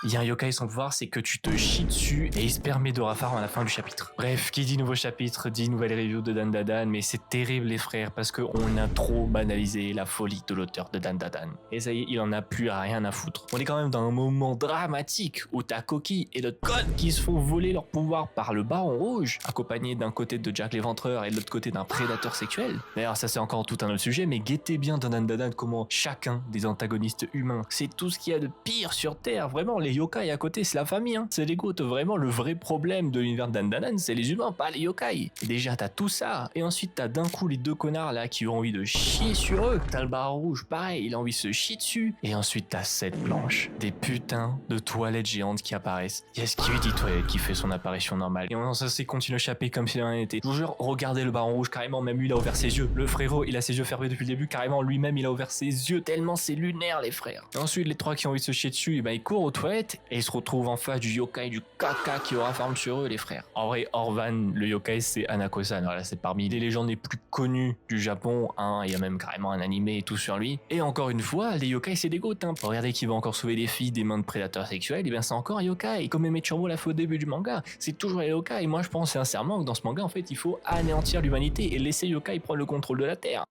Il y a un yokai, son pouvoir, c'est que tu te chies dessus et il se permet de rafard à la fin du chapitre. Bref, qui dit nouveau chapitre, dit nouvelle review de Dandadan, mais c'est terrible les frères, parce qu'on a trop banalisé la folie de l'auteur de Dandadan. Et ça y est, il en a plus rien à foutre. On est quand même dans un moment dramatique où t'as Koki et le Code qui se font voler leur pouvoir par le Baron Rouge, accompagné d'un côté de Jack l'éventreur et de l'autre côté d'un prédateur sexuel. D'ailleurs, ça c'est encore tout un autre sujet, mais guettez bien dans Dandadan comment chacun des antagonistes humains, c'est tout ce qu'il y a de pire sur Terre. Vraiment, les yokai à côté, c'est la famille, hein. C'est les gouttes. Vraiment, le vrai problème de l'univers de Dandadan, c'est les humains, pas les yokai. Et déjà, t'as tout ça. Et ensuite, t'as d'un coup les deux connards là qui ont envie de chier sur eux. T'as le Baron Rouge, pareil, il a envie de se chier dessus. Et ensuite, t'as cette blanche. Des putains de toilettes géantes qui apparaissent. Il y a Skibidi Toilette qui fait son apparition normale. Et on s'est continue à chapper comme si rien n'était. Je vous jure, regardez le Baron Rouge, carrément, même lui, il a ouvert ses yeux. Le frérot, il a ses yeux fermés depuis le début, carrément, lui-même, il a ouvert ses yeux, tellement c'est lunaire, les frères. Et ensuite, les trois qui ont envie de se chier dessus, et ben, ils courent aux toilettes et ils se retrouvent en face du yokai du caca qui aura farm sur eux, les frères. En vrai, Orvan, le yokai, c'est Hanako-san. Alors là, c'est parmi les légendes les plus connues du Japon, hein. Il y a même carrément un animé et tout sur lui. Et encore une fois, les yokai, c'est des goûts, hein. Regardez qui va encore sauver les filles des mains de prédateurs sexuels, et bien, c'est encore un yokai. Comme Eme Turbo l'a fait au début du manga, c'est toujours les yokai. Et moi, je pense sincèrement que dans ce manga, en fait, il faut anéantir l'humanité et laisser yokai prendre le contrôle de la Terre.